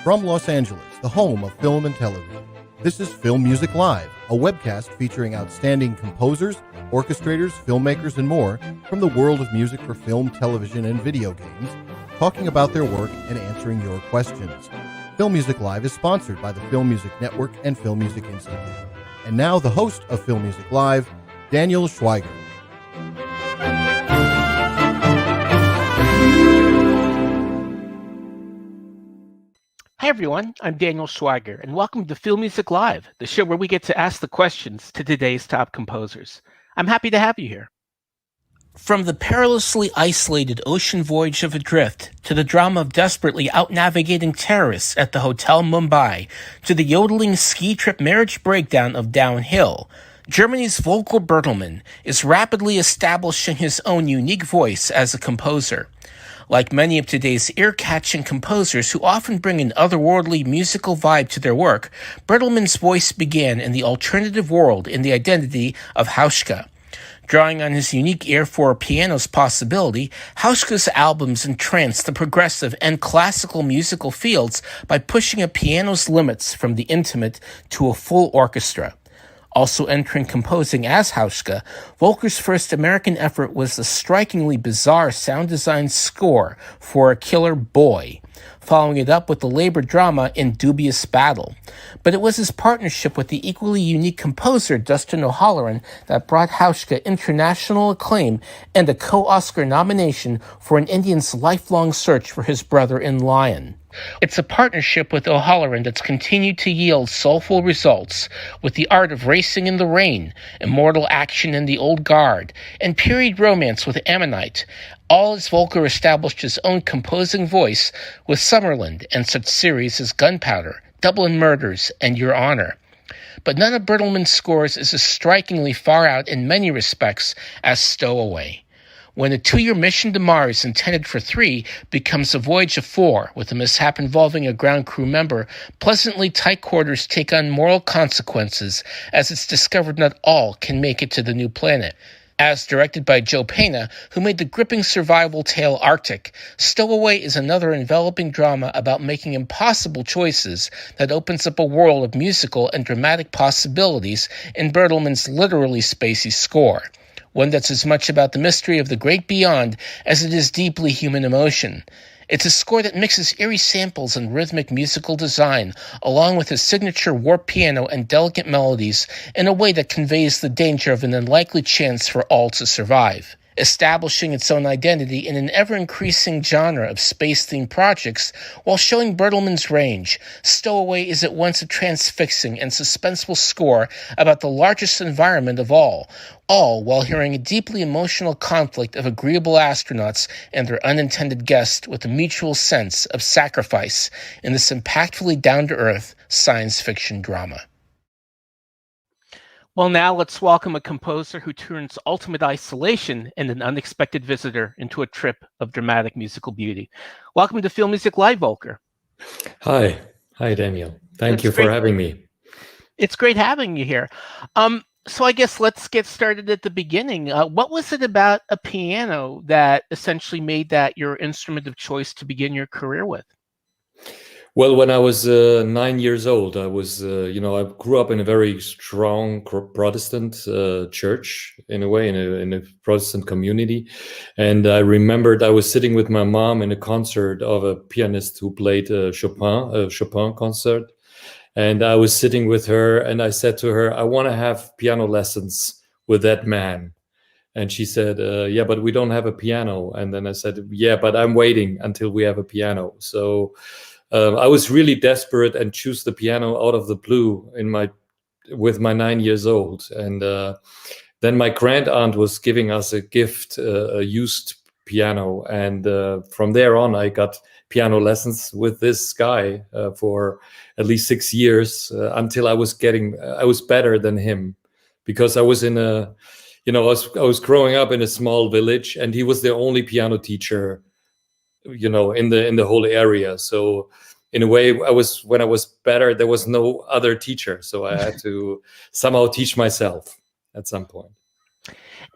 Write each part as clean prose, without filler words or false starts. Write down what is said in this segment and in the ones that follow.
From Los Angeles, the home of film and television, this is Film Music Live, a webcast featuring outstanding composers, orchestrators, filmmakers, and more from the world of music for film, television, and video games, talking about their work and answering your questions. Film Music Live is sponsored by the Film Music Network and Film Music Institute. And now the host of Film Music Live, Daniel Schweiger. Hi everyone, I'm Daniel Schweiger, and welcome to Film Music Live, the show where we get to ask the questions to today's top composers. I'm happy to have you here. From the perilously isolated ocean voyage of Adrift, to the drama of desperately out-navigating terrorists at the Hotel Mumbai, to the yodeling ski trip marriage breakdown of Downhill, Germany's Volker Bertelmann is rapidly establishing his own unique voice as a composer. Like many of today's ear-catching composers who often bring an otherworldly musical vibe to their work, Bertelmann's voice began in the alternative world in the identity of Hauschka. Drawing on his unique ear for a piano's possibility, Hauschka's albums entrance the progressive and classical musical fields by pushing a piano's limits from the intimate to a full orchestra. Also entering composing as Hauschka, Volker's first American effort was the strikingly bizarre sound design score for A Killer Boy, following it up with the labor drama in Dubious Battle. But it was his partnership with the equally unique composer Dustin O'Halloran that brought Hauschka international acclaim and a co-Oscar nomination for an Indian's lifelong search for his brother in Lion. It's a partnership with O'Halloran that's continued to yield soulful results, with The Art of Racing in the Rain, Immortal Action in the Old Guard, and period romance with Ammonite, all as Volker established his own composing voice with Summerland and such series as Gunpowder, Dublin Murders, and Your Honor. But none of Bertelmann's scores is as strikingly far out in many respects as Stowaway. When a 2-year mission to Mars intended for 3 becomes a voyage of 4, with a mishap involving a ground crew member, pleasantly tight quarters take on moral consequences as it's discovered not all can make it to the new planet. As directed by Joe Pena, who made the gripping survival tale Arctic, Stowaway is another enveloping drama about making impossible choices that opens up a world of musical and dramatic possibilities in Bertelmann's literally spacey score. One that's as much about the mystery of the great beyond as it is deeply human emotion. It's a score that mixes eerie samples and rhythmic musical design, along with his signature warped piano and delicate melodies, in a way that conveys the danger of an unlikely chance for all to survive. Establishing its own identity in an ever-increasing genre of space-themed projects while showing Bertelmann's range, Stowaway is at once a transfixing and suspenseful score about the largest environment of all while hearing a deeply emotional conflict of agreeable astronauts and their unintended guest with a mutual sense of sacrifice in this impactfully down-to-earth science fiction drama. Well, now let's welcome a composer who turns ultimate isolation and an unexpected visitor into a trip of dramatic musical beauty. Welcome to Film Music Live, Volker. Hi, Daniel. Thank you for having me. It's great having you here. So I guess let's get started at the beginning. What was it about a piano that essentially made that your instrument of choice to begin your career with? Well, when I was 9 years old, I was, I grew up in a very strong Protestant church, in a way, in a Protestant community. And I remembered I was sitting with my mom in a concert of a pianist who played a Chopin concert. And I was sitting with her and I said to her, I want to have piano lessons with that man. And she said, yeah, but we don't have a piano. And then I said, yeah, but I'm waiting until we have a piano. So I was really desperate and choose the piano out of the blue with my 9 years old. And then my grand aunt was giving us a gift, a used piano. And from there on, I got piano lessons with this guy for at least 6 years until I was better than him, because I was I was growing up in a small village and he was the only piano teacher, in the whole area. So in a way, when I was better, there was no other teacher. So I had to somehow teach myself at some point.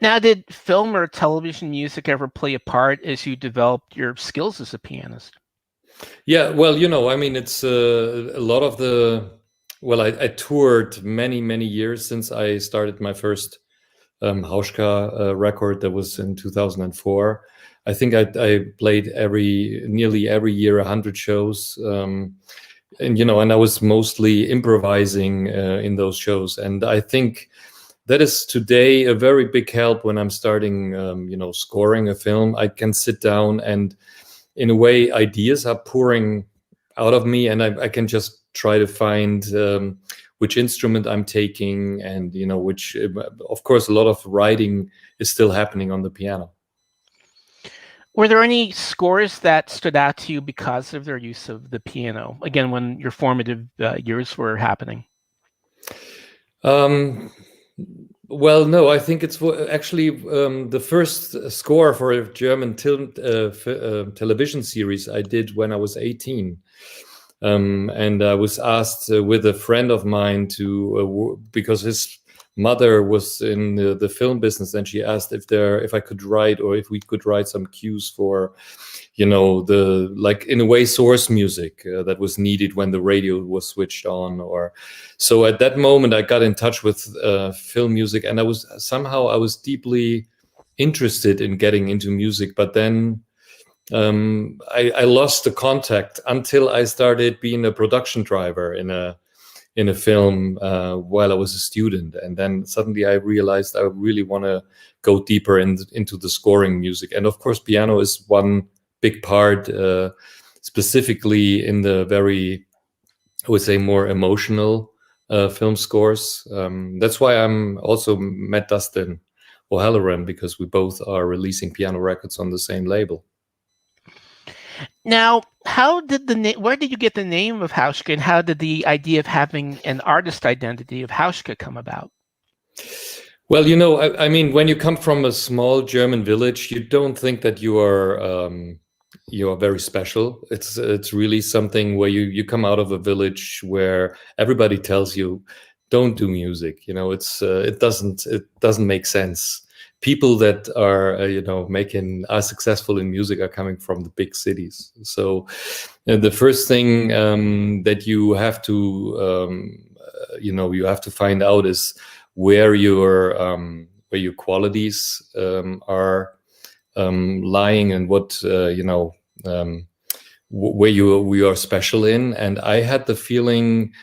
Now, did film or television music ever play a part as you developed your skills as a pianist? Yeah, well, I mean, it's a lot of the. Well, I toured many years since I started my first Hauschka record. That was in 2004. I think I played nearly every year 100 shows, and I was mostly improvising in those shows. And I think that is today a very big help when I'm starting, scoring a film. I can sit down and, in a way, ideas are pouring out of me, and I can just try to find which instrument I'm taking, and which, of course, a lot of writing is still happening on the piano. Were there any scores that stood out to you because of their use of the piano? Again, when your formative years were happening. Well, no, I think it's actually the first score for a German television series I did when I was 18. And I was asked with a friend of mine because his mother was in the film business, and she asked if I could write, or if we could write some cues for, like, in a way, source music that was needed when the radio was switched on. Or so at that moment I got in touch with film music, and I was deeply interested in getting into music. But then I lost the contact until I started being a production driver in a film while I was a student. And then suddenly I realized I really want to go deeper into the scoring music. And of course, piano is one big part, specifically in the very, I would say, more emotional film scores. That's why I'm also met Dustin O'Halloran, because we both are releasing piano records on the same label. Now, where did you get the name of Hauschka, and how did the idea of having an artist identity of Hauschka come about? Well, I mean, when you come from a small German village, you don't think that you are very special. It's really something where you come out of a village where everybody tells you, don't do music. It doesn't make sense. People that are are successful in music are coming from the big cities. So the first thing that you have to find out is where your qualities are lying, and what where we are special in. And I had the feeling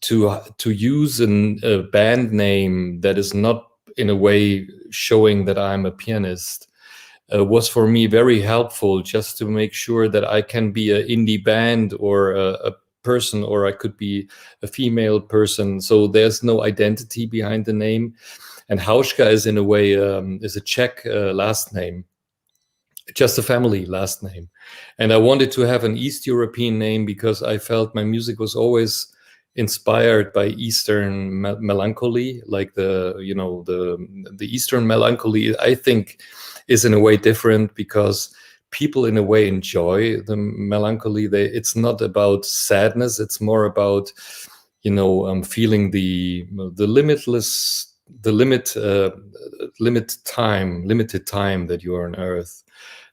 to use a band name that is not in a way showing that I'm a pianist was for me very helpful, just to make sure that I can be an indie band or a person, or I could be a female person. So there's no identity behind the name. And Hauschka is, in a way, is a Czech last name, just a family last name. And I wanted to have an East European name because I felt my music was always inspired by Eastern melancholy, like the Eastern melancholy, I think, is in a way different, because people in a way enjoy the melancholy. It's not about sadness. It's more about, feeling the limited time that you are on Earth,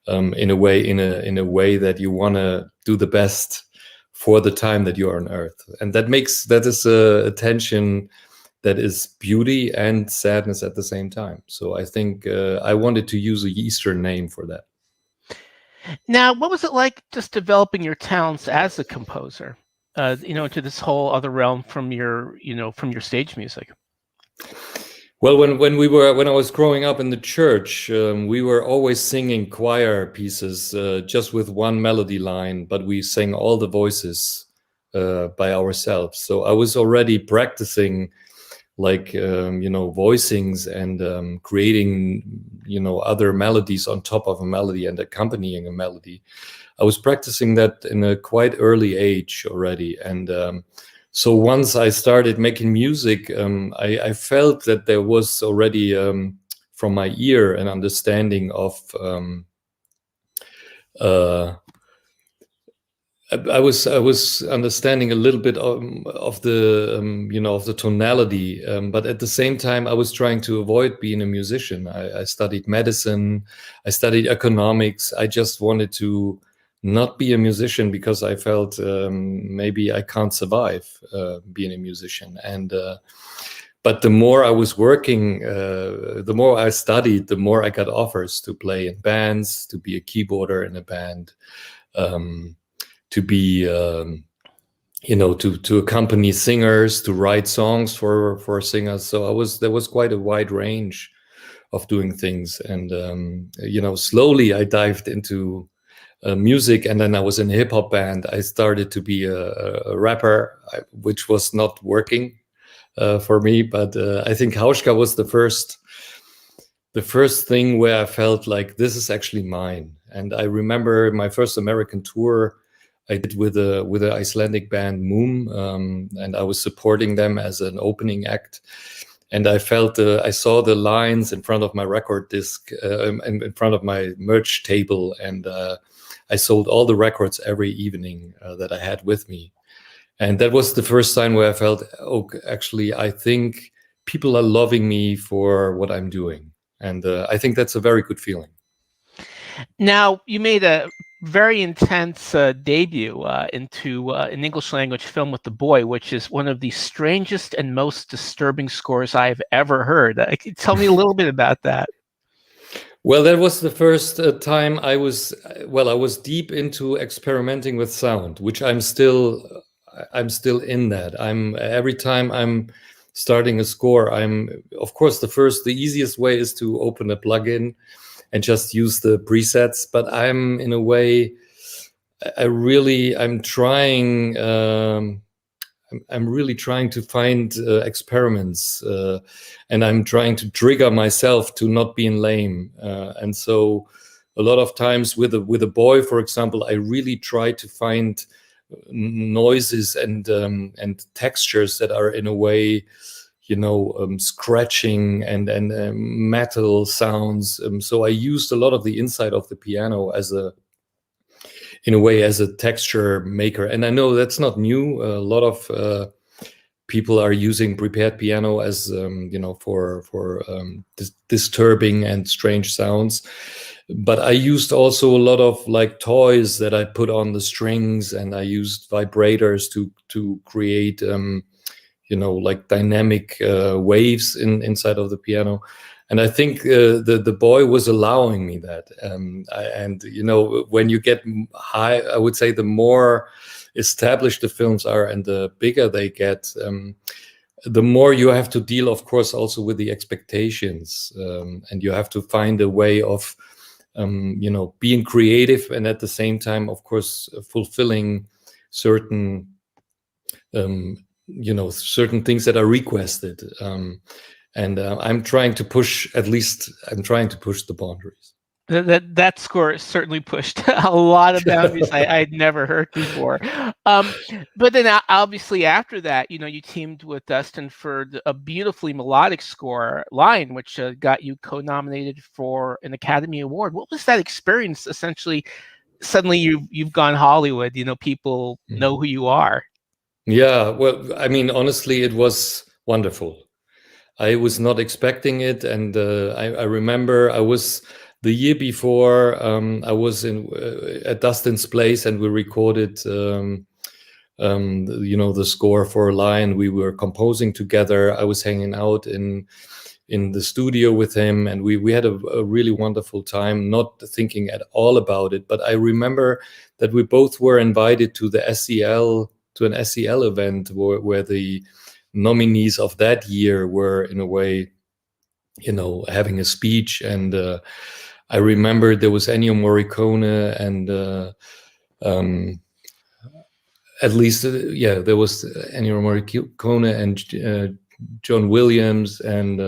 in a way that you want to do the best for the time that you are on Earth. And that is a tension that is beauty and sadness at the same time. So I think I wanted to use a Eastern name for that. Now, what was it like just developing your talents as a composer, into this whole other realm from your stage music? Well, when I was growing up in the church, we were always singing choir pieces just with one melody line, but we sang all the voices by ourselves. So I was already practicing, like voicings and creating other melodies on top of a melody and accompanying a melody. I was practicing that in a quite early age already, and so once I started making music, I felt that there was already from my ear an understanding of I was understanding a little bit of the tonality, but at the same time I was trying to avoid being a musician. I studied medicine, I studied economics. I just wanted to not be a musician because I felt maybe I can't survive being a musician. And but the more I was working, the more I studied, the more I got offers to play in bands, to be a keyboarder in a band, to be to accompany singers, to write songs for singers. So there was quite a wide range of doing things. And slowly I dived into music, and then I was in a hip hop band. I started to be a rapper, which was not working for me, but I think Hauschka was the first thing where I felt like this is actually mine. And I remember my first American tour I did with a Icelandic band, Moom, and I was supporting them as an opening act. And I felt I saw the lines in front of my record disc, in front of my merch table, and I sold all the records every evening that I had with me. And that was the first time where I felt, oh, actually, I think people are loving me for what I'm doing. And I think that's a very good feeling. Now, you made a very intense debut into an English language film with The Boy, which is one of the strangest and most disturbing scores I've ever heard. Tell me a little bit about that. Well, that was the first time I was deep into experimenting with sound, which I'm still in that. Every time I'm starting a score, of course, the easiest way is to open a plugin and just use the presets. But I'm in a way, I'm really trying to find experiments, and I'm trying to trigger myself to not being lame. And so a lot of times with a boy, for example, I really try to find noises and textures that are in a way, scratching and metal sounds. So I used a lot of the inside of the piano as a texture maker. And I know that's not new. A lot of people are using prepared piano as for disturbing and strange sounds. But I used also a lot of like toys that I put on the strings, and I used vibrators to create like dynamic waves inside of the piano. And I think the boy was allowing me that. When you get high, I would say the more established the films are and the bigger they get, the more you have to deal, of course, also with the expectations. And you have to find a way of, being creative and at the same time, of course, fulfilling certain certain things that are requested. And I'm trying to push the boundaries. That score certainly pushed a lot of boundaries I'd never heard before. But then obviously after that, you teamed with Dustin for a beautifully melodic score, Lion, which got you co-nominated for an Academy Award. What was that experience? Essentially, suddenly you've gone Hollywood. People know who you are. Yeah, well, I mean, honestly, it was wonderful. I was not expecting it, and I remember I was the year before. I was at Dustin's place, and we recorded, the score for Lion. We were composing together. I was hanging out in the studio with him, and we had a really wonderful time, not thinking at all about it. But I remember that we both were invited to an SEL event where the nominees of that year were in a way, having a speech. And I remember there was Ennio Morricone and at least, there was Ennio Morricone and John Williams. And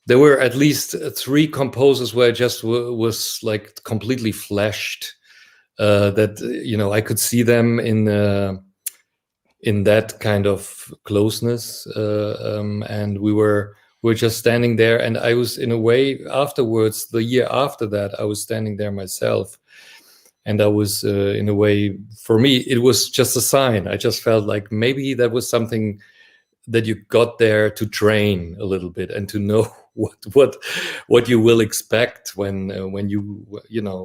there were at least 3 composers where I just was like completely flashed. That I could see them in that kind of closeness, and we were just standing there. And I was, in a way, afterwards, the year after that, I was standing there myself, and I was in a way, for me, it was just a sign. I just felt like maybe that was something that you got there to train a little bit and to know what you will expect when you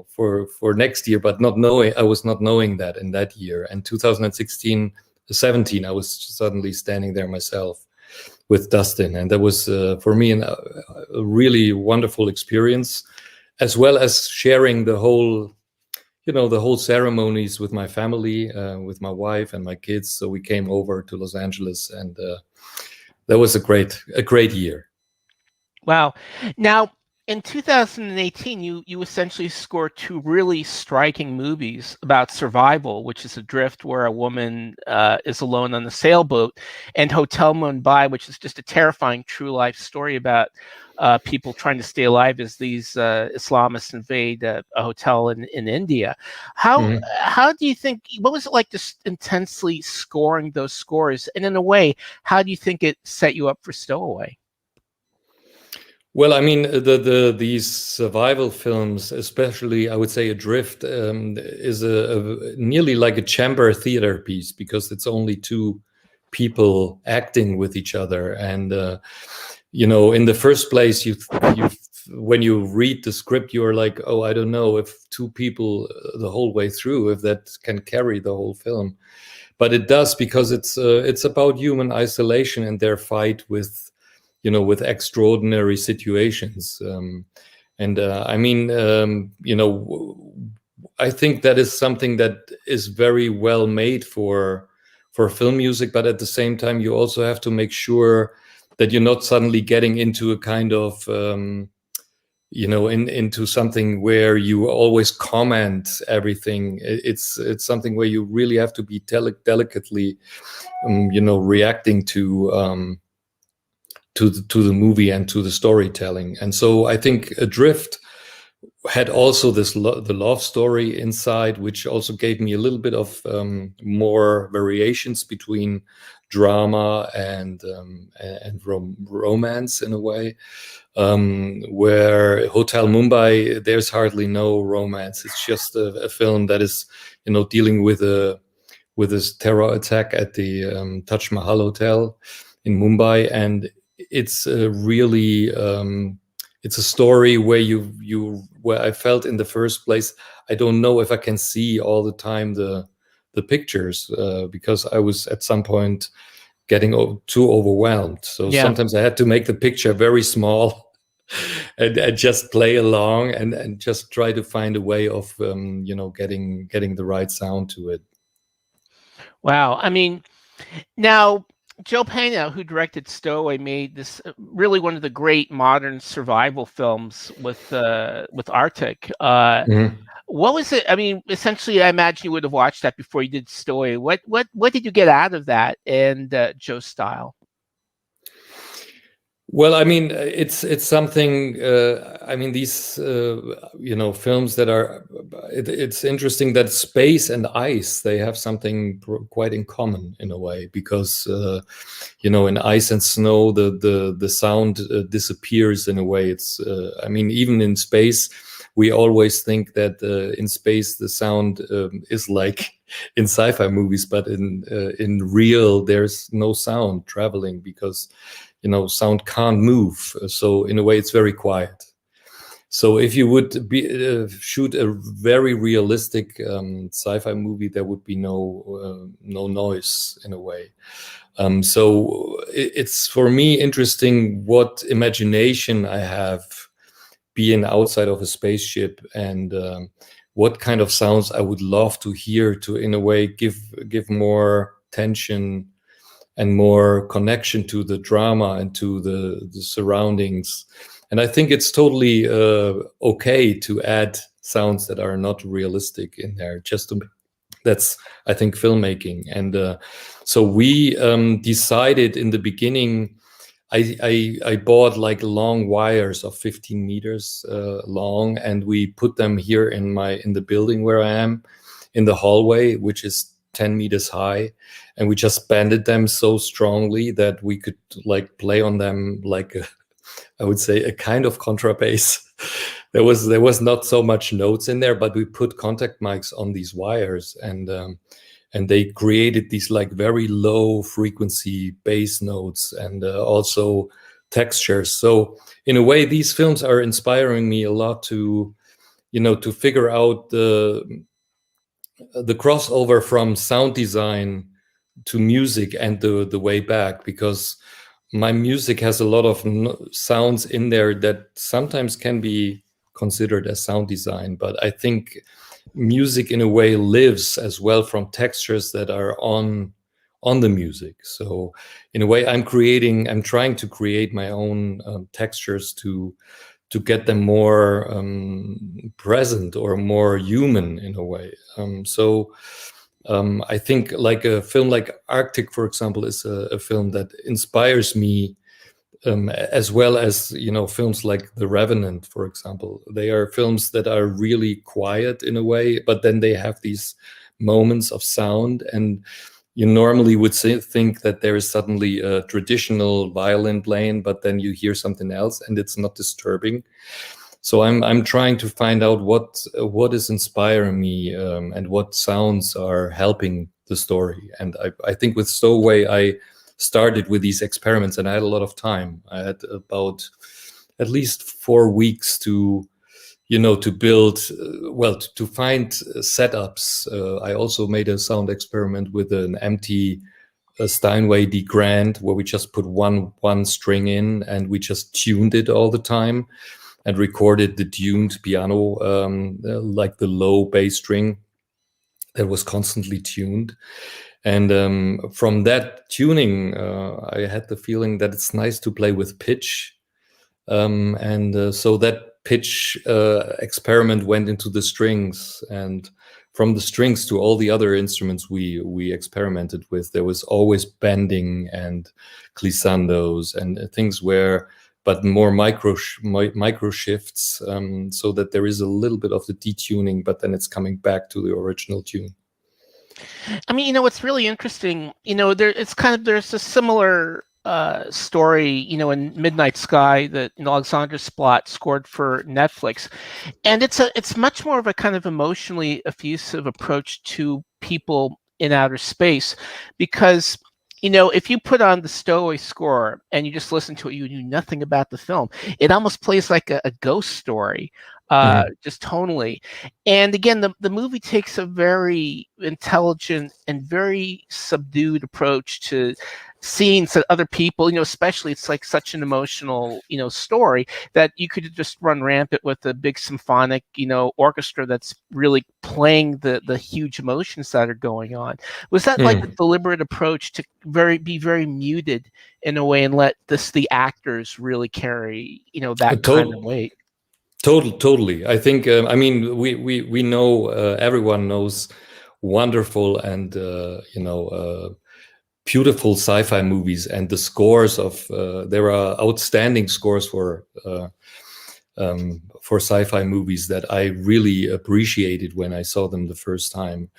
for next year, but not knowing. I was not knowing that in that year. And 2016, 17, I was suddenly standing there myself with Dustin, and that was for me a really wonderful experience, as well as sharing the whole ceremonies with my family, with my wife and my kids. So we came over to Los Angeles, and that was a great year. Wow. Now, in 2018, you essentially scored two really striking movies about survival, which is Adrift, where a woman is alone on a sailboat, and Hotel Mumbai, which is just a terrifying true life story about people trying to stay alive as these Islamists invade a hotel in India. How do you think? What was it like just intensely scoring those scores? And in a way, how do you think it set you up for Stowaway? Well, I mean, these survival films, especially, I would say, Adrift, is a nearly like a chamber theater piece, because it's only two people acting with each other. And in the first place, you when you read the script, you're like, oh, I don't know if two people the whole way through, if that can carry the whole film. But it does, because it's about human isolation and their fight with extraordinary situations. I mean, I think that is something that is very well made for film music, but at the same time, you also have to make sure that you're not suddenly getting into a kind of, into something where you always comment everything. It's something where you really have to be delicately, reacting to the movie and to the storytelling. And so I think Adrift had also the love story inside, which also gave me a little bit of more variations between drama and romance in a way. Where Hotel Mumbai, there's hardly no romance. It's just a film that is, dealing with this terror attack at the Taj Mahal Hotel in Mumbai, and it's really it's a story where I felt in the first place, I don't know if I can see all the time the pictures, because I was at some point getting too overwhelmed. So sometimes I had to make the picture very small and just play along and just try to find a way of getting the right sound to it. Wow. I mean, now Joe Pena, who directed Stowaway, made this really one of the great modern survival films with Arctic. What was it? I mean, essentially, I imagine you would have watched that before you did Stowaway. What did you get out of that and Joe's style? Well, I mean, it's something. I mean, these films that are. It's interesting that space and ice, they have something quite in common in a way, because in ice and snow the sound disappears in a way. It's I mean, even in space, we always think that in space the sound is like in sci-fi movies, but in real there's no sound traveling, because sound can't move. So in a way, it's very quiet. So if you would shoot a very realistic sci-fi movie, there would be no noise in a way. So it's for me interesting what imagination I have being outside of a spaceship, and what kind of sounds I would love to hear to, in a way, give more tension and more connection to the drama and to the surroundings. And I think it's totally okay to add sounds that are not realistic in there. That's, I think, filmmaking. And so we decided in the beginning, I bought like long wires of 15 meters long, and we put them here in the building where I am, in the hallway, which is 10 meters high, and we just banded them so strongly that we could like play on them like I would say a kind of contrabass. There was not so much notes in there, but we put contact mics on these wires, and they created these like very low frequency bass notes, and also textures. So in a way, these films are inspiring me a lot to, to figure out the crossover from sound design to music and the way back, because my music has a lot of sounds in there that sometimes can be considered as sound design, but I think music in a way lives as well from textures that are on the music. So in a way, I'm trying to create my own textures to get them more present or more human in a way. I think like a film like Arctic, for example, is a film that inspires me, as well as, films like The Revenant, for example. They are films that are really quiet in a way, but then they have these moments of sound, and you normally would think that there is suddenly a traditional violin playing, but then you hear something else and it's not disturbing. So I'm trying to find out what is inspiring me, and what sounds are helping the story. And I think with Stowaway, I started with these experiments, and I had a lot of time. I had about at least 4 weeks to build, to find setups. I also made a sound experiment with an empty Steinway D Grand, where we just put one string in and we just tuned it all the time and recorded the tuned piano, like the low bass string that was constantly tuned. And from that tuning, I had the feeling that it's nice to play with pitch. So that pitch experiment went into the strings, and from the strings to all the other instruments we experimented with, there was always bending and glissandos and things but more micro shifts, so that there is a little bit of the detuning, but then it's coming back to the original tune. I mean, what's really interesting, there's a similar story, in Midnight Sky that Alexander Splat scored for Netflix, and it's much more of a kind of emotionally effusive approach to people in outer space, because if you put on the Stowaway score and you just listen to it, you knew nothing about the film, it almost plays like a ghost story, just tonally. And again, the movie takes a very intelligent and very subdued approach to scenes that other people, especially, it's like such an emotional, story that you could just run rampant with a big symphonic, orchestra that's really playing the huge emotions that are going on. Was that like a deliberate approach to be very muted in a way and let the actors really carry, that kind of weight? Totally. I think, we know, everyone knows wonderful and, beautiful sci-fi movies, and the scores of, there are outstanding scores for sci-fi movies that I really appreciated when I saw them the first time.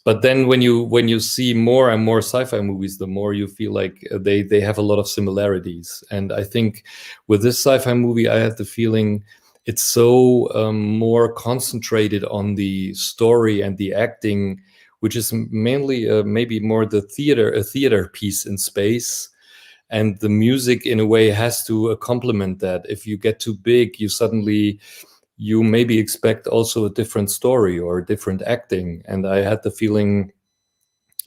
But then when you see more and more sci-fi movies, the more you feel like they have a lot of similarities. And I think with this sci-fi movie, I had the feeling it's so more concentrated on the story and the acting, which is mainly maybe more a theater piece in space. And the music in a way has to complement that. If you get too big, you maybe expect also a different story or different acting. And I had the feeling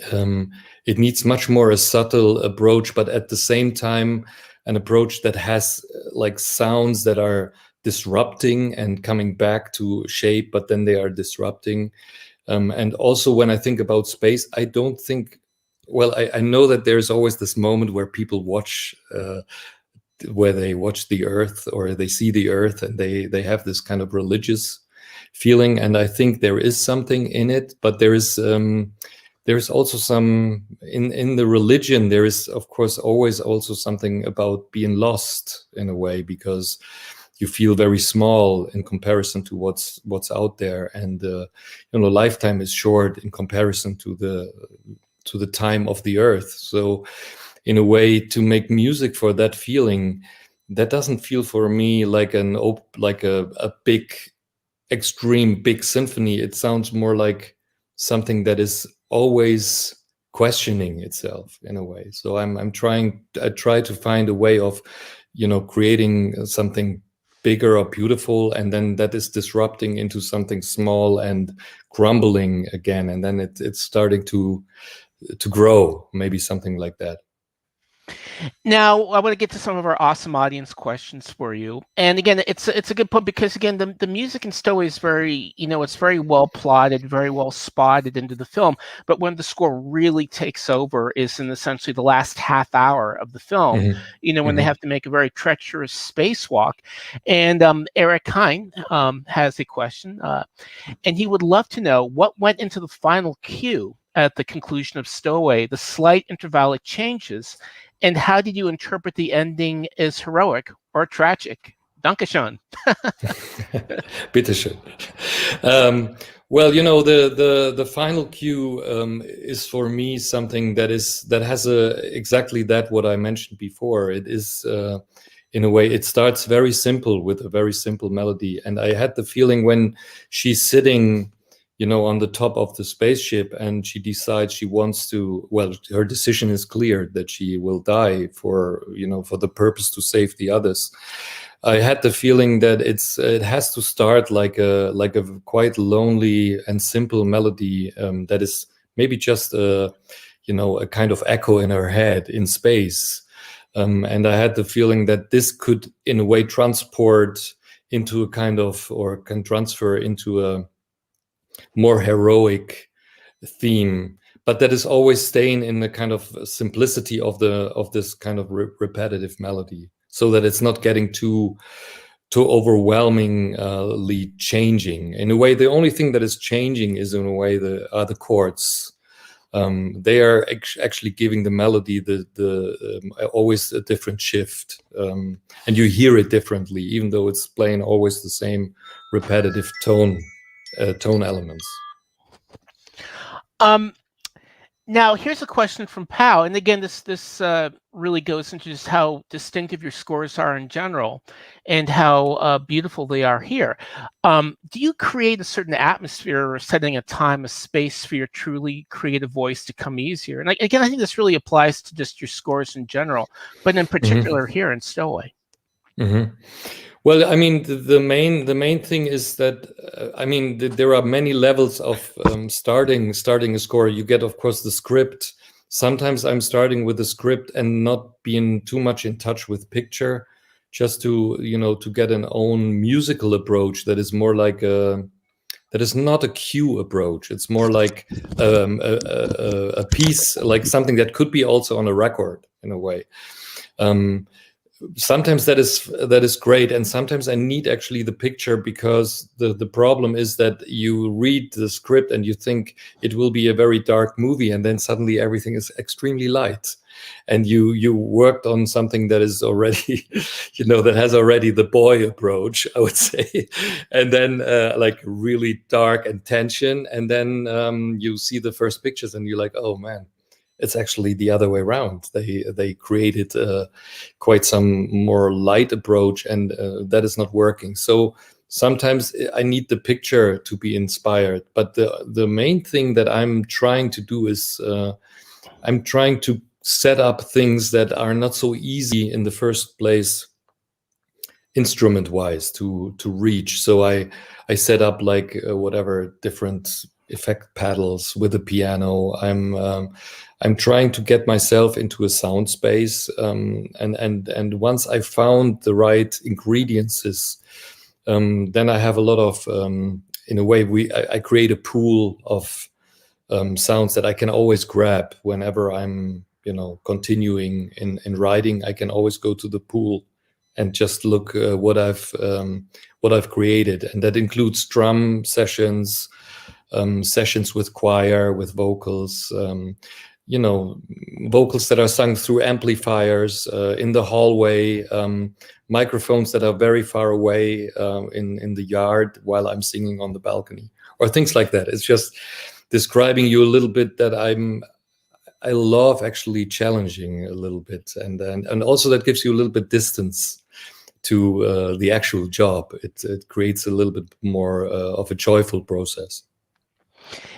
it needs much more a subtle approach, but at the same time, an approach that has like sounds that are disrupting and coming back to shape, but then they are disrupting. And also when I think about space, I don't think, I know that there's always this moment where people watch, where they watch the Earth or they see the Earth, and they have this kind of religious feeling. And I think there is something in it, but there's also some in the religion. There is, of course, always also something about being lost in a way, because you feel very small in comparison to what's out there, and lifetime is short in comparison to the time of the Earth. So in a way, to make music for that feeling, that doesn't feel for me like a big, extreme big symphony. It sounds more like something that is always questioning itself in a way. So I try to find a way of creating something bigger or beautiful, and then that is disrupting into something small and crumbling again, and then it's starting to grow, maybe something like that. Now, I want to get to some of our awesome audience questions for you. And again, it's a good point, because again, the music in Stowaway is very, it's very well plotted, very well spotted into the film. But when the score really takes over is in essentially the last half hour of the film, when they have to make a very treacherous spacewalk. And Eric Hine has a question, and he would love to know what went into the final cue at the conclusion of Stowaway, the slight intervallic changes, and how did you interpret the ending as heroic or tragic? Dankeschön. Bitteschön. Well, the final cue is for me something that has exactly that what I mentioned before. It is in a way, it starts very simple with a very simple melody, and I had the feeling when she's sitting on the top of the spaceship, and she decides she wants to, her decision is clear that she will die for the purpose to save the others. I had the feeling that it has to start like a quite lonely and simple melody that is maybe just a kind of echo in her head in space. And I had the feeling that this could in a way transport into a kind of, or can transfer into a more heroic theme, but that is always staying in the kind of simplicity of this kind of repetitive melody, so that it's not getting too overwhelmingly changing. In a way, the only thing that is changing is in a way are the chords. They are actually giving the melody the always a different shift, and you hear it differently, even though it's playing always the same repetitive tone elements. Now, here's a question from Pau, and again, this really goes into just how distinctive your scores are in general, and how beautiful they are here. Do you create a certain atmosphere or setting a time, a space for your truly creative voice to come easier? And again, I think this really applies to just your scores in general, but in particular here in Stowaway. Well, I mean, the main thing is that there are many levels of starting a score. You get, of course, the script. Sometimes I'm starting with the script and not being too much in touch with picture, just to get an own musical approach that is more like that is not a cue approach. It's more like a piece, like something that could be also on a record in a way. Sometimes that is great, and sometimes I need actually the picture, because the problem is that you read the script and you think it will be a very dark movie, and then suddenly everything is extremely light, and you worked on something that is already that has already the boy approach, I would say, and then like really dark and tension, and then you see the first pictures and you're like, oh man, it's actually the other way around. They created quite some more light approach, and that is not working. So sometimes I need the picture to be inspired. But the main thing that I'm trying to do is I'm trying to set up things that are not so easy in the first place, instrument-wise, to reach. So I set up like whatever different effect pedals with the piano. I'm trying to get myself into a sound space, and once I found the right ingredients, then I have a lot of in a way I create a pool of sounds that I can always grab whenever I'm continuing in writing. I can always go to the pool and just look what I've created, and that includes drum sessions, sessions with choir, with vocals, vocals that are sung through amplifiers in the hallway, microphones that are very far away in the yard while I'm singing on the balcony, or things like that. It's just describing you a little bit that I love actually challenging a little bit, and also that gives you a little bit distance to the actual job. It creates a little bit more of a joyful process.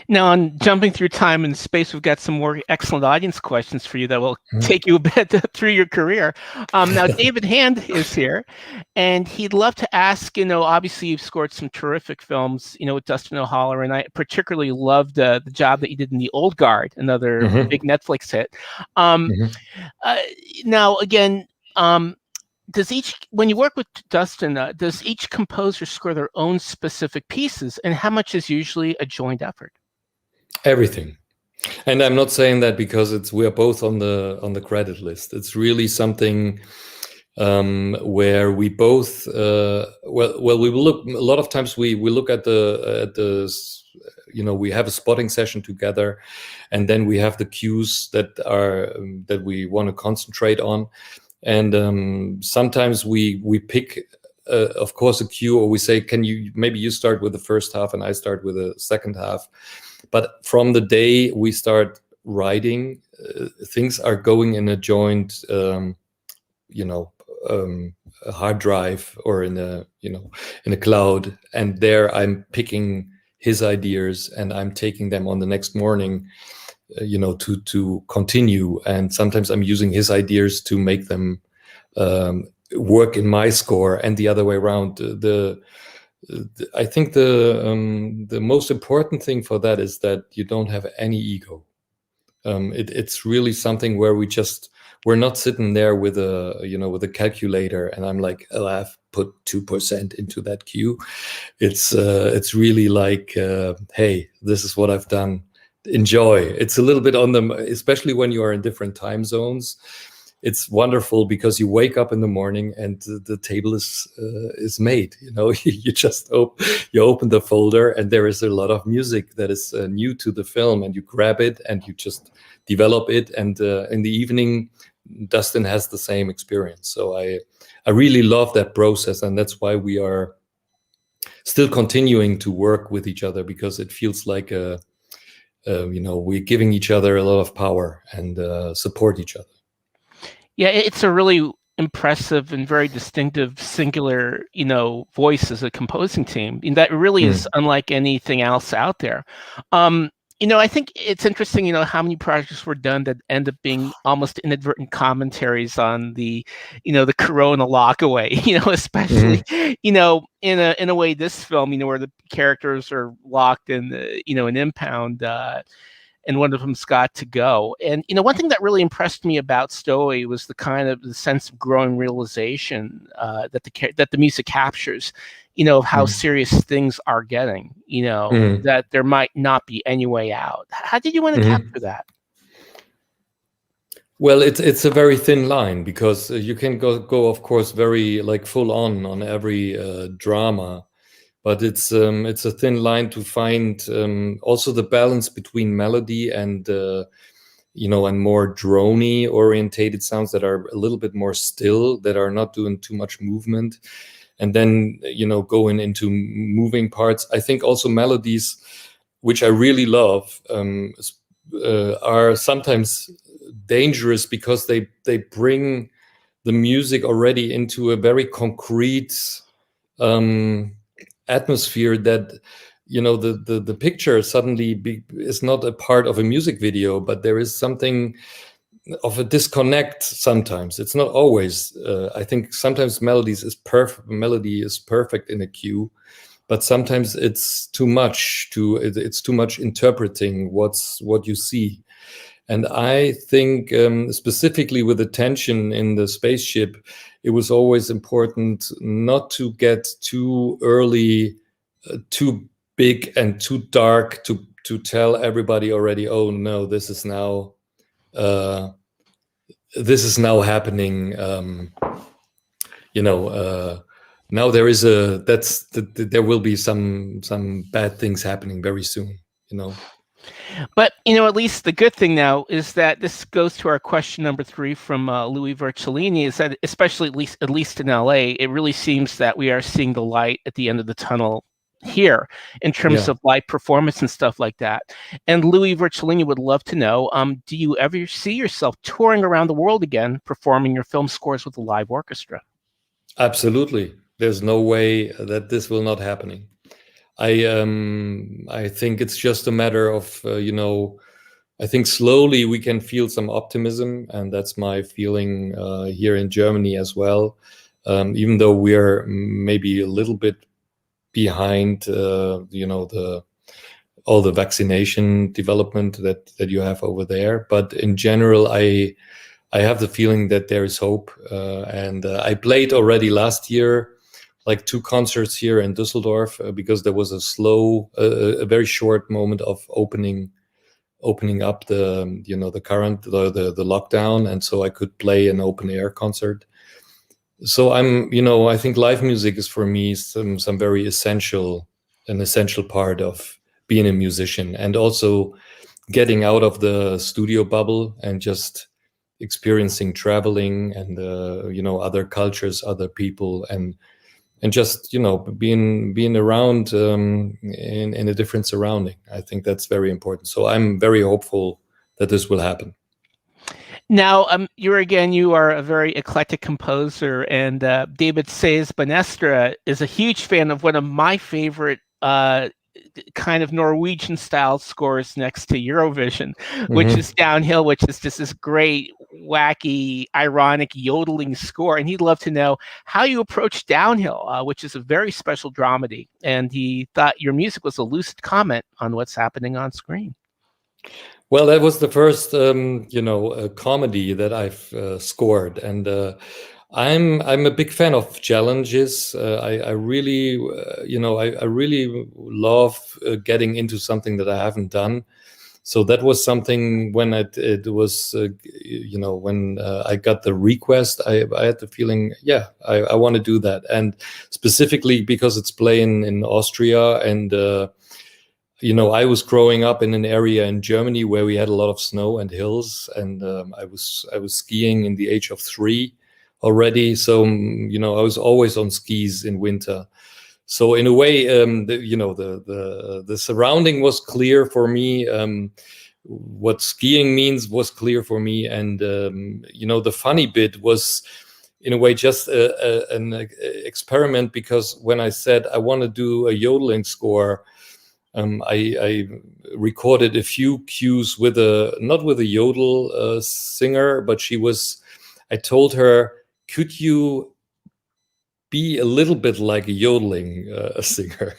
Now, on jumping through time and space, we've got some more excellent audience questions for you that will take you a bit through your career. Now, David Hand is here, and he'd love to ask, obviously you've scored some terrific films, with Dustin O'Holler, and I particularly loved the job that you did in The Old Guard, another big Netflix hit. Now, again, when you work with Dustin, does each composer score their own specific pieces, and how much is usually a joint effort? Everything. And I'm not saying that because we are both on the credit list. It's really something where we both we will look a lot of times. We look at the we have a spotting session together, and then we have the cues that we want to concentrate on. And sometimes we pick, of course, a cue, or we say, maybe you start with the first half and I start with the second half. But from the day we start writing, things are going in a joint, a hard drive or in a cloud. And there I'm picking his ideas and I'm taking them on the next morning, to continue. And sometimes I'm using his ideas to make them work in my score, and the other way around. I think the most important thing for that is that you don't have any ego. It's really something where we're not sitting there with a calculator and I'm like, oh, I've put 2% into that cue. It's really like, hey, this is what I've done. Enjoy. It's a little bit on them, especially when you are in different time zones. It's wonderful because you wake up in the morning and the table is made. You just open the folder and there is a lot of music that is new to the film, and you grab it and you just develop it. And in the evening, Dustin has the same experience. So I really love that process, and that's why we are still continuing to work with each other, because it feels like we're giving each other a lot of power and support each other. Yeah, it's a really impressive and very distinctive singular, voice as a composing team. And that really is unlike anything else out there. I think it's interesting, how many projects were done that end up being almost inadvertent commentaries on the Corona lockaway, especially, in a way, this film, where the characters are locked in, an impound, and one of them's got to go. And, one thing that really impressed me about Stowaway was the sense of growing realization that the music captures, of how serious things are getting, that there might not be any way out. How did you want to capture that? Well, it's a very thin line, because you can go of course, very like full on every drama. But it's a thin line to find also the balance between melody and and more drony orientated sounds that are a little bit more still, that are not doing too much movement, and then going into moving parts. I think also melodies, which I really love, are sometimes dangerous because they bring the music already into a very concrete atmosphere that the picture suddenly is not a part of a music video, but there is something of a disconnect. Sometimes it's not always. I think sometimes melody is perfect in a cue, but sometimes it's too much. It's too much interpreting what you see. And I think specifically with the tension in the spaceship, it was always important not to get too early, too big and too dark to tell everybody already, oh no, this is now happening. Now there will be some bad things happening very soon. But, at least the good thing now is that this goes to our question number 3 from Louis Vercellini, is that especially at least in LA, it really seems that we are seeing the light at the end of the tunnel here in terms of live performance and stuff like that. And Louis Vercellini would love to know, do you ever see yourself touring around the world again, performing your film scores with a live orchestra? Absolutely. There's no way that this will not happening. I think it's just a matter of I think slowly we can feel some optimism, and that's my feeling here in Germany as well. Even though we are maybe a little bit behind, all the vaccination development that you have over there, but in general, I have the feeling that there is hope. And I played already last year, like 2 concerts here in Düsseldorf, because there was a very short moment of opening up the current the lockdown, and so I could play an open air concert. So I think live music is for me some very an essential part of being a musician, and also getting out of the studio bubble and just experiencing traveling and other cultures, other people, and just being around in a different surrounding. I think that's very important. So I'm very hopeful that this will happen. Now, you are a very eclectic composer, and David Says Banestra is a huge fan of one of my favorite kind of Norwegian style scores next to Eurovision, which is Downhill, which is just this great, wacky, ironic yodeling score. And he'd love to know how you approach Downhill, which is a very special dramedy. And he thought your music was a lucid comment on what's happening on screen. Well, that was the first, comedy that I've scored, and I'm a big fan of challenges. I really, I really love getting into something that I haven't done. So that was something when it was, when I got the request, I had the feeling, yeah, I want to do that, and specifically because it's playing in Austria, and I was growing up in an area in Germany where we had a lot of snow and hills, and I was skiing in the age of 3 already. So I was always on skis in winter. So in a way, the surrounding was clear for me. What skiing means was clear for me, and the funny bit was, in a way, just an experiment, because when I said I want to do a yodeling score, I recorded a few cues not with a yodel singer, but I told her, could you be a little bit like a yodeling singer?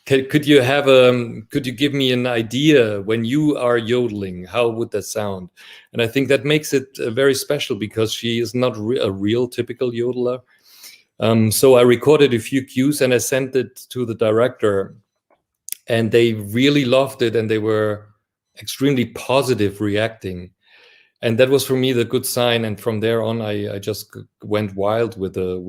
Could you give me an idea when you are yodeling? How would that sound? And I think that makes it very special, because she is not a real typical yodeler. So I recorded a few cues and I sent it to the director, and they really loved it, and they were extremely positive reacting. And that was for me the good sign. And from there on, I just went wild with the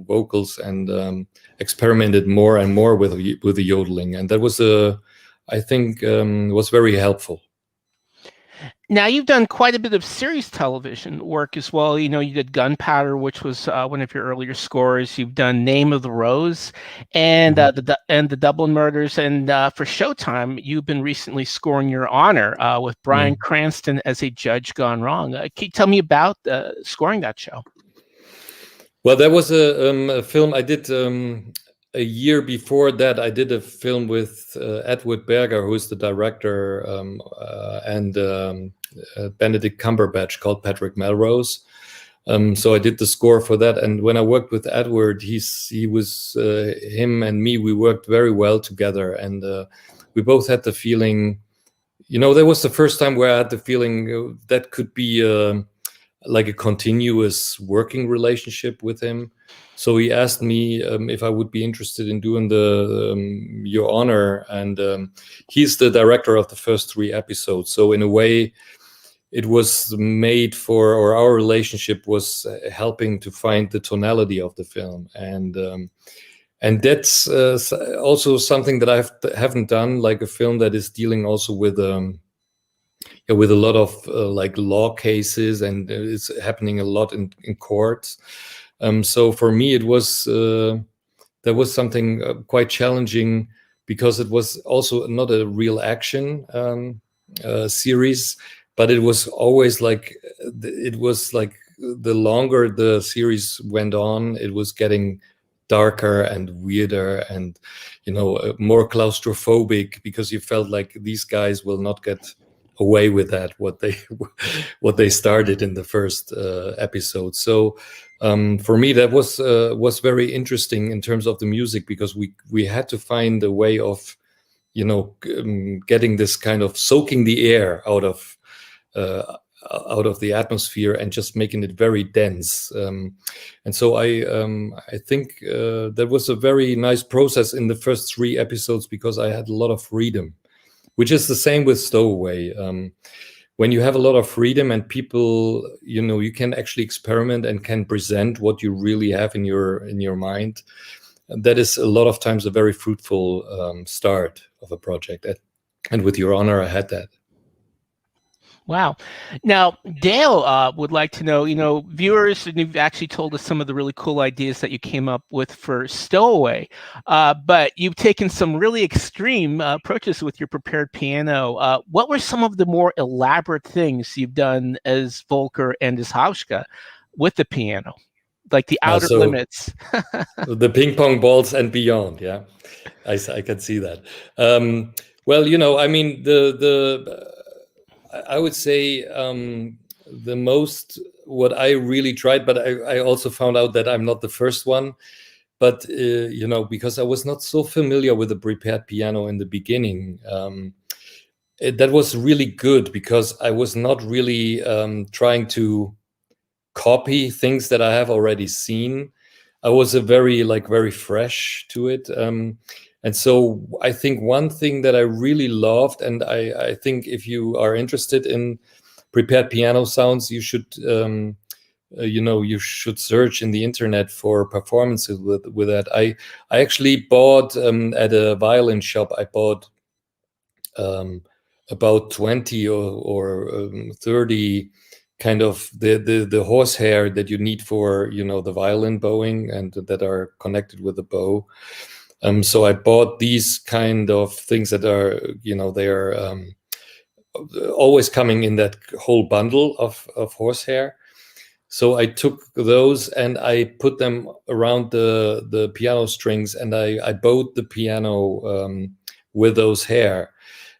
vocals, and experimented more and more with the yodeling. And that was I think was very helpful. Now, you've done quite a bit of series television work as well. You did Gunpowder, which was one of your earlier scores. You've done Name of the Rose, and the Dublin Murders. And for Showtime, you've been recently scoring Your Honor with Bryan Cranston as a judge gone wrong. Can you tell me about scoring that show? Well, there was a film I did a year before that. I did a film with Edward Berger, who is the director, and Benedict Cumberbatch, called Patrick Melrose. So I did the score for that. And when I worked with Edward, him and me, we worked very well together. And we both had the feeling, that was the first time where I had the feeling that could be like a continuous working relationship with him. So he asked me if I would be interested in doing the Your Honor, and he's the director of the first 3 episodes. So in a way, it was made for, or our relationship was helping to find the tonality of the film, and that's also something that I haven't done, like a film that is dealing also with a lot of like law cases, and it's happening a lot in courts. So for me, it was there was something quite challenging, because it was also not a real action series, but it was always like the longer the series went on, it was getting darker and weirder and, more claustrophobic, because you felt like these guys will not get away with that, what they started in the first episode. So for me, that was very interesting in terms of the music, because we had to find a way of getting this kind of soaking the air out of the atmosphere and just making it very dense. And so I think that was a very nice process in the first 3 episodes, because I had a lot of freedom, which is the same with Stowaway. When you have a lot of freedom and people, you can actually experiment and can present what you really have in your mind. That is a lot of times a very fruitful start of a project. And with Your Honor, I had that. Wow. Now, Dale would like to know, viewers, and you've actually told us some of the really cool ideas that you came up with for Stowaway, but you've taken some really extreme approaches with your prepared piano. What were some of the more elaborate things you've done as Volker and as Hauschka with the piano? Like the outer limits. The ping pong balls and beyond. Yeah, I can see that. Well, I mean, I would say the most, what I really tried, but I also found out that I'm not the first one. But, because I was not so familiar with the prepared piano in the beginning, that was really good, because I was not really trying to copy things that I have already seen. I was very fresh to it. And so I think one thing that I really loved, and I think if you are interested in prepared piano sounds, you should, you should search in the internet for performances with that. I actually bought at a violin shop, I bought about 20 or 30 kind of the horsehair that you need for, the violin bowing, and that are connected with the bow. So I bought these kind of things that are, they are always coming in that whole bundle of horsehair. So I took those and I put them around the piano strings, and I bowed the piano with those hair.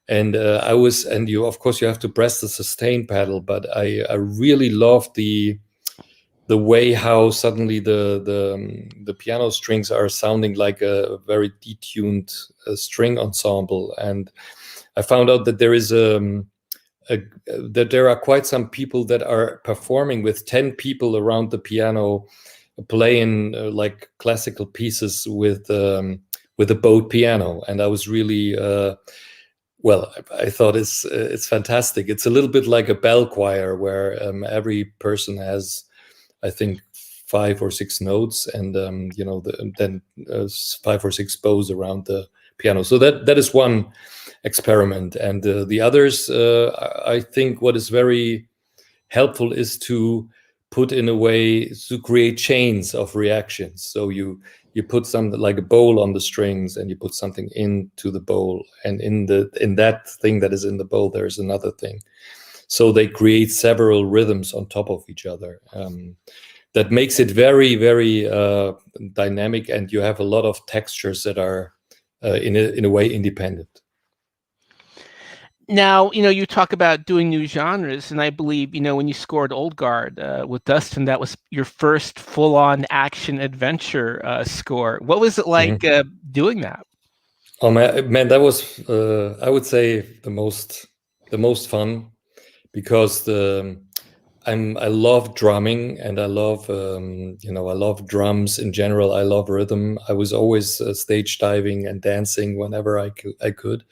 And of course you have to press the sustain pedal, but I really loved the way how suddenly the piano strings are sounding like a very detuned string ensemble. And I found out that there is that there are quite some people that are performing with 10 people around the piano, playing like classical pieces with a bowed piano. And I was really I thought it's fantastic. It's a little bit like a bell choir, where every person has, I think, 5 or 6 notes, and then 5 or 6 bows around the piano. So that is one experiment, and the others, I think, what is very helpful is to put in a way to create chains of reactions. So you put something like a bowl on the strings, and you put something into the bowl, and in that thing that is in the bowl, there's another thing. So they create several rhythms on top of each other. That makes it very, very dynamic, and you have a lot of textures that are in a way independent. Now, you talk about doing new genres, and I believe, when you scored Old Guard with Dustin, that was your first full-on action adventure score. What was it like doing that? Oh man, that was I would say the most fun, because I love drumming, and I love I love drums in general. I love rhythm. I was always stage diving and dancing whenever I could.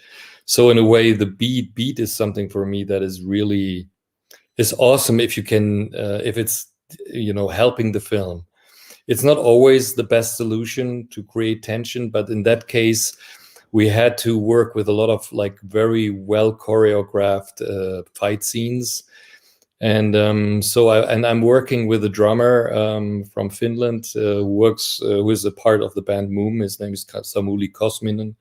So in a way, the beat is something for me that is awesome if you can if it's helping the film. It's not always the best solution to create tension, but in that case, we had to work with a lot of very well choreographed fight scenes. And I'm working with a drummer from Finland who is a part of the band Moom. His name is Samuli Kosminen.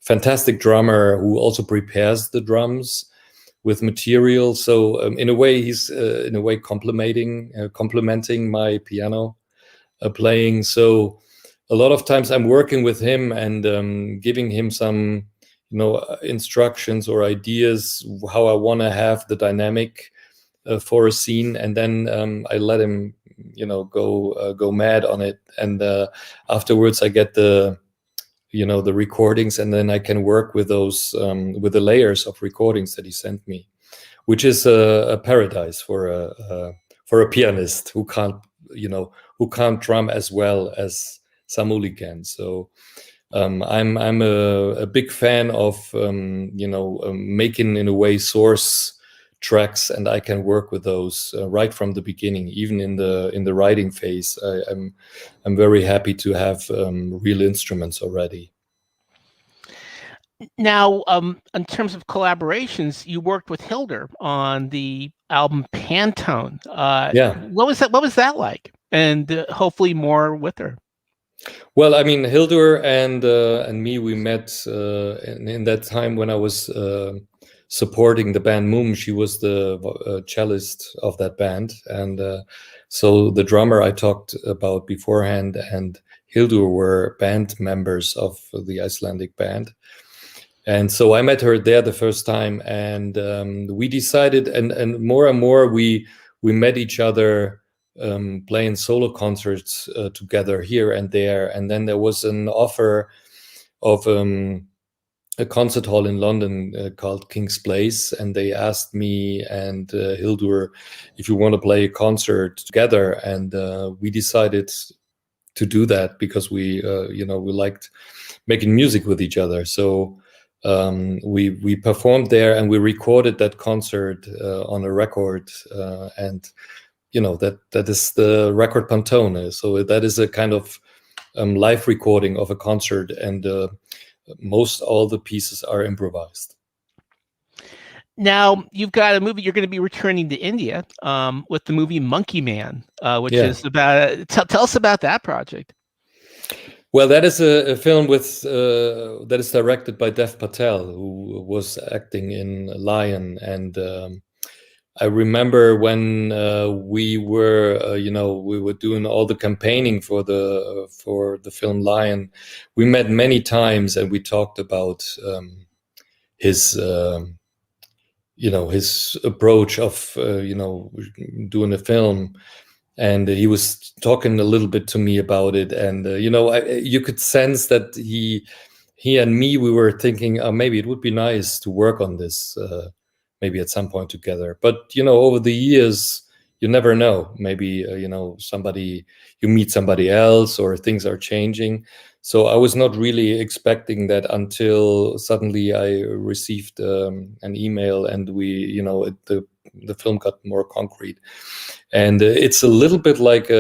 Fantastic drummer who also prepares the drums with material. So in a way, he's complementing my piano playing. So a lot of times I'm working with him and giving him some, instructions or ideas how I want to have the dynamic for a scene, and then I let him, go mad on it, and afterwards I get the recordings, and then I can work with those with the layers of recordings that he sent me, which is a paradise for a pianist who can't drum as well as Samuli can. So I'm a big fan of making, in a way, source tracks, and I can work with those right from the beginning, even in the writing phase. I'm very happy to have real instruments already. Now, in terms of collaborations, you worked with Hildur on the album Pantone. Yeah. What was that like? And hopefully more with her. Well, I mean, Hildur and me, we met in that time when I was supporting the band Moom. She was the cellist of that band, and so the drummer I talked about beforehand and Hildur were band members of the Icelandic band. And so I met her there the first time, and we decided, and more we met each other playing solo concerts together here and there. And then there was an offer of a concert hall in London called King's Place, and they asked me and Hildur if you want to play a concert together, and we decided to do that because we liked making music with each other. So we performed there, and we recorded that concert on a record, and that is the record Pantone. So that is a kind of live recording of a concert, and most all the pieces are improvised. Now, you've got a movie, you're going to be returning to India with the movie Monkey Man, which is about, tell us about that project. Well, that is a film with that is directed by Dev Patel, who was acting in Lion. And I remember when we were, we were doing all the campaigning for the film Lion. We met many times, and we talked about his approach of doing a film. And he was talking a little bit to me about it, and you could sense that he and me, we were thinking, maybe it would be nice to work on this, maybe at some point together. But over the years, you never know. Maybe you meet somebody else, or things are changing. So I was not really expecting that until suddenly I received an email, and the film got more concrete. And it's a little bit like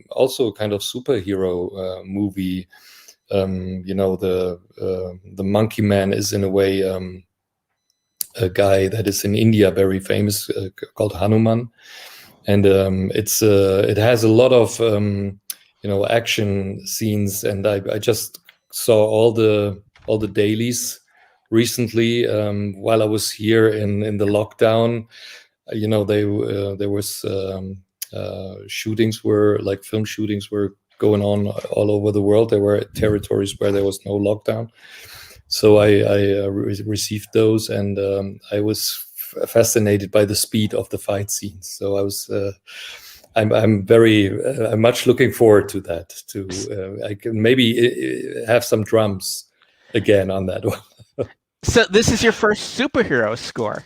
also kind of superhero movie. The Monkey Man is, in a way, a guy that is in India very famous, called Hanuman, and it has a lot of action scenes. And I just saw all the dailies recently while I was here in the lockdown. There was shootings film shootings were going on all over the world. There were territories where there was no lockdown. So I received those, and I was fascinated by the speed of the fight scenes. So I was, I'm much looking forward to that. I can maybe have some drums again on that one. So this is your first superhero score.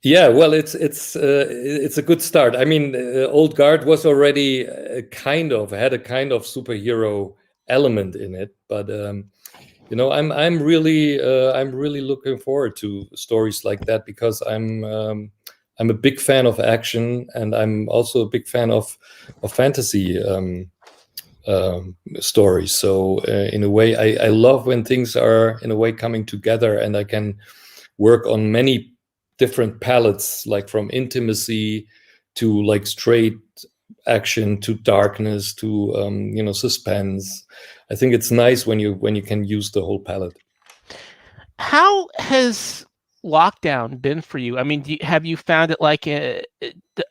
Yeah, well, it's a good start. I mean, Old Guard was already had a kind of superhero element in it, but I'm really looking forward to stories like that, because I'm a big fan of action, and I'm also a big fan of fantasy stories. So in a way, I love when things are, in a way, coming together, and I can work on many different palettes, like from intimacy to like straight action to darkness to suspense. I think it's nice when you can use the whole palette. How has lockdown been for you? I mean, have you found it like a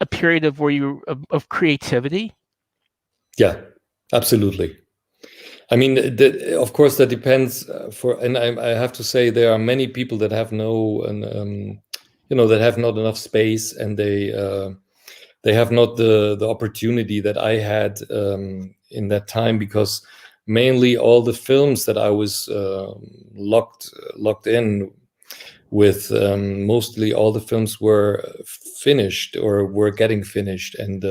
period of creativity? Yeah, absolutely. I mean, of course, that depends. And I have to say, there are many people that have that have not enough space, and they have not the opportunity that I had in that time, because mainly all the films that I was locked in with, mostly all the films were finished or were getting finished, and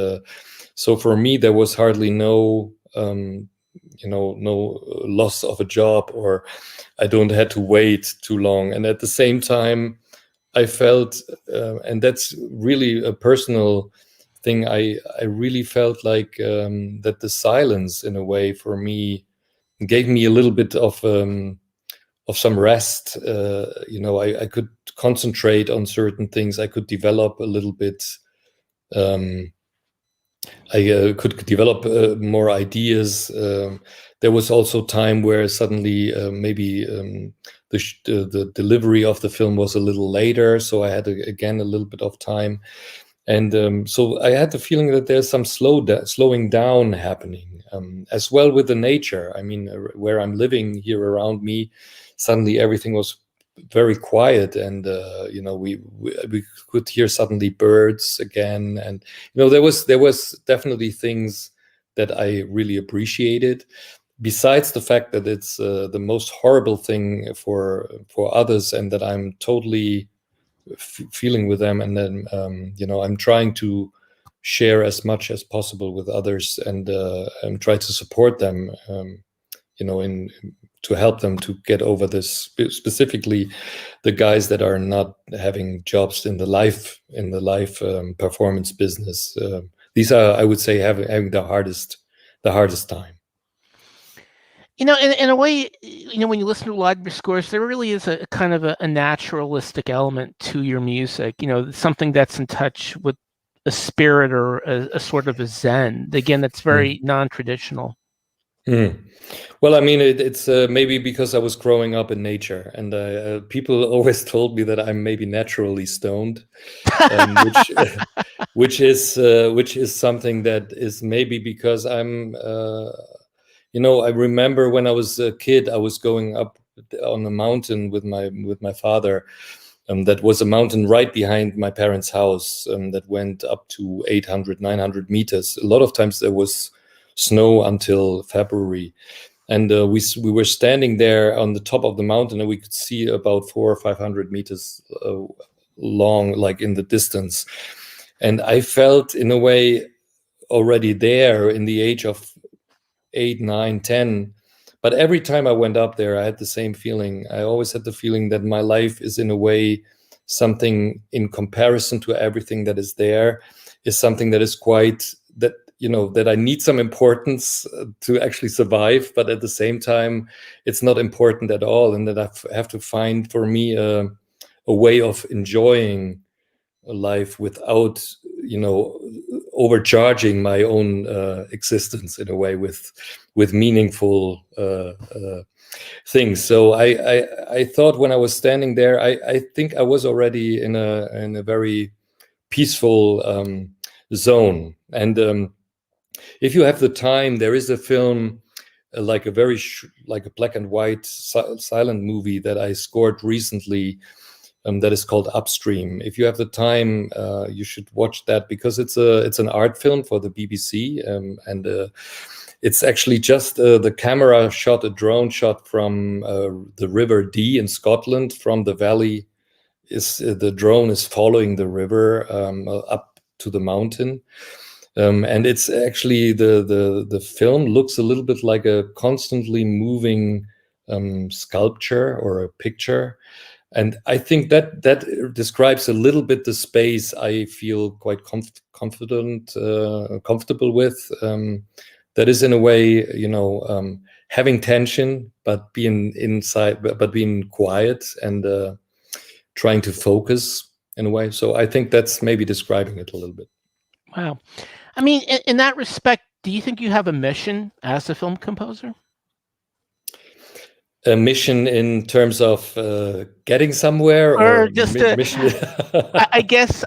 so for me there was hardly no no loss of a job, or I don't had to wait too long. And at the same time, I felt, and that's really a personal thing, I really felt like that the silence, in a way, for me, gave me a little bit of some rest. I could concentrate on certain things. I could develop a little bit. I could develop more ideas. There was also time where suddenly maybe the delivery of the film was a little later, so I had again a little bit of time, and so I had the feeling that there's some slowing down happening, as well with the nature. I mean, where I'm living here around me, suddenly everything was very quiet, and we could hear suddenly birds again, and there was definitely things that I really appreciated, besides the fact that it's the most horrible thing for others, and that I'm totally feeling with them, and then I'm trying to share as much as possible with others, and try to support them, in to help them to get over this, specifically the guys that are not having jobs in the live performance business. These are, I would say, having the hardest time. In a way, when you listen to a lot of your scores, there really is a kind of a naturalistic element to your music. Something that's in touch with a spirit, or a sort of a zen. Again, that's very non-traditional. Well, I mean, it's maybe because I was growing up in nature, and people always told me that I'm maybe naturally stoned, which is something that is maybe because I'm. I remember when I was a kid, I was going up on a mountain with my father. That was a mountain right behind my parents' house, that went up to 800, 900 meters. A lot of times there was snow until February. And we were standing there on the top of the mountain, and we could see about 400 or 500 meters long, like in the distance. And I felt, in a way, already there in the age of 8, 9, 10. But every time I went up there, I had the same feeling. I always had the feeling that my life is, in a way, something in comparison to everything that is there, is something that is quite, that I need some importance to actually survive, but at the same time, it's not important at all, and that I have to find, for me, a way of enjoying life without, overcharging my own existence, in a way, with meaningful things. So I thought, when I was standing there, I think I was already in a very peaceful zone. And if you have the time, there is a film, like a very like a black and white silent movie that I scored recently, that is called Upstream. If you have the time, you should watch that, because it's an art film for the BBC, and it's actually just the camera shot a drone shot from the River Dee in Scotland. From the valley, the drone is following the river up to the mountain. And it's actually, the film looks a little bit like a constantly moving sculpture or a picture. And I think that describes a little bit the space I feel quite comfortable with. That is, in a way, having tension, but being inside, but being quiet, and trying to focus, in a way. So I think that's maybe describing it a little bit. Wow. I mean, in that respect, do you think you have a mission as a film composer? A mission in terms of getting somewhere, or or just mission? I guess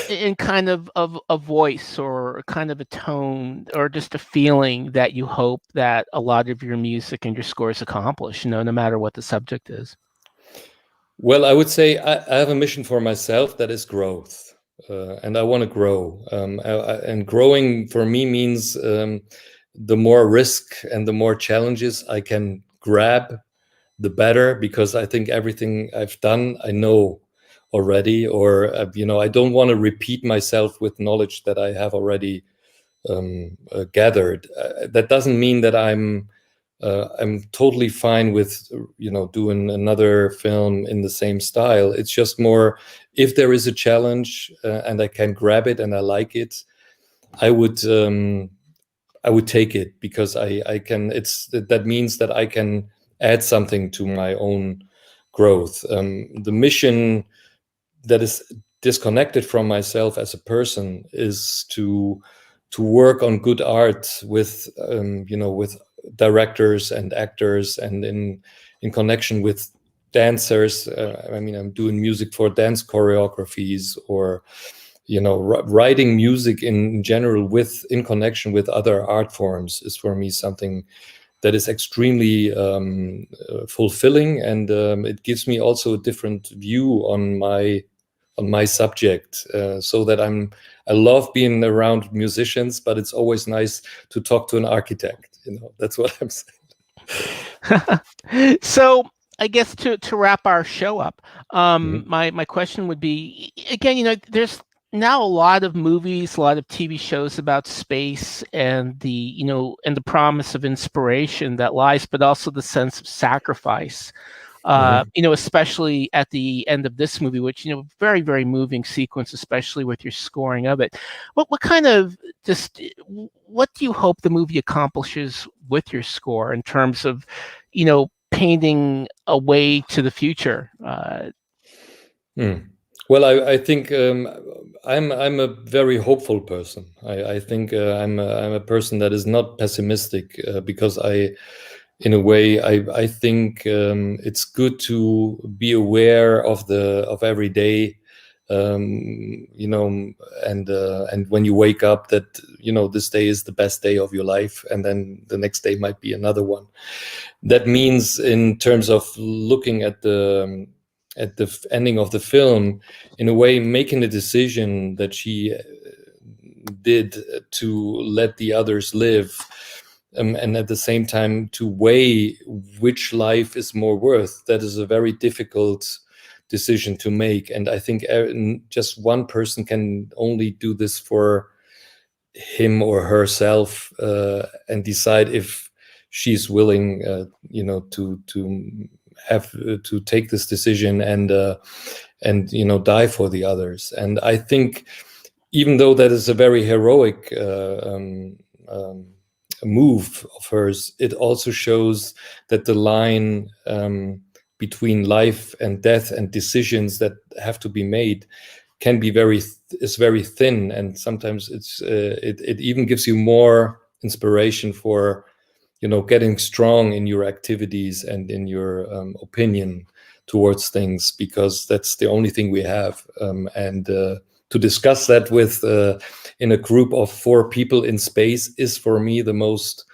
in kind of a voice or kind of a tone or just a feeling that you hope that a lot of your music and your scores accomplish, no matter what the subject is. Well, I would say I have a mission for myself that is growth, and I want to grow. And growing for me means the more risk and the more challenges I can grab, the better, because I think everything I've done, I know already, or I don't want to repeat myself with knowledge that I have already gathered. That doesn't mean that I'm totally fine with doing another film in the same style. It's just more, if there is a challenge and I can grab it and I like it, I would take it, because I can. That means that I can add something to my own growth. The mission that is disconnected from myself as a person is to work on good art with with directors and actors, and in connection with dancers. I'm doing music for dance choreographies, or writing music in general in connection with other art forms is for me something that is extremely fulfilling, and it gives me also a different view on my subject, so that I love being around musicians, but it's always nice to talk to an architect. That's what I'm saying. So I guess to wrap our show up, Mm-hmm. my question would be, again, there's now a lot of movies, a lot of TV shows about space and the and the promise of inspiration that lies, but also the sense of sacrifice. Especially at the end of this movie, which very, very moving sequence, especially with your scoring of it. What kind of what do you hope the movie accomplishes with your score in terms of painting a way to the future? Well, I think I'm a very hopeful person. I think I'm a person that is not pessimistic, because in a way, I think it's good to be aware of every day, and when you wake up, that this day is the best day of your life, and then the next day might be another one. That means, in terms of looking at the ending of the film, in a way, making a decision that she did to let the others live, and at the same time to weigh which life is more worth. That is a very difficult decision to make, and I think just one person can only do this for him or herself, and decide if she's willing to have to take this decision and die for the others. And I think, even though that is a very heroic move of hers, it also shows that the line between life and death and decisions that have to be made can be very thin, and sometimes it even gives you more inspiration for getting strong in your activities and in your opinion towards things, because that's the only thing we have. And to discuss that with in a group of 4 people in space is, for me, the most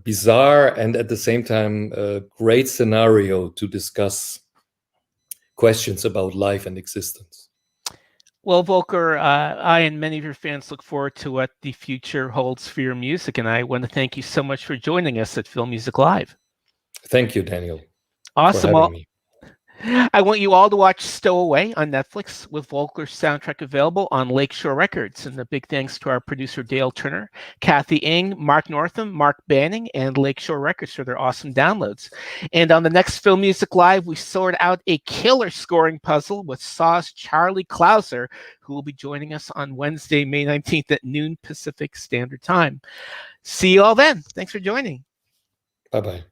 bizarre and at the same time great scenario to discuss questions about life and existence. Well, Volker, I and many of your fans look forward to what the future holds for your music, and I want to thank you so much for joining us at Film Music Live. Thank you, Daniel. Awesome. For having me. I want you all to watch Stowaway on Netflix, with Volker's soundtrack available on Lakeshore Records. And a big thanks to our producer, Dale Turner, Kathy Ng, Mark Northam, Mark Banning, and Lakeshore Records for their awesome downloads. And on the next Film Music Live, we sort out a killer scoring puzzle with Saw's Charlie Clouser, who will be joining us on Wednesday, May 19th at noon Pacific Standard Time. See you all then. Thanks for joining. Bye-bye.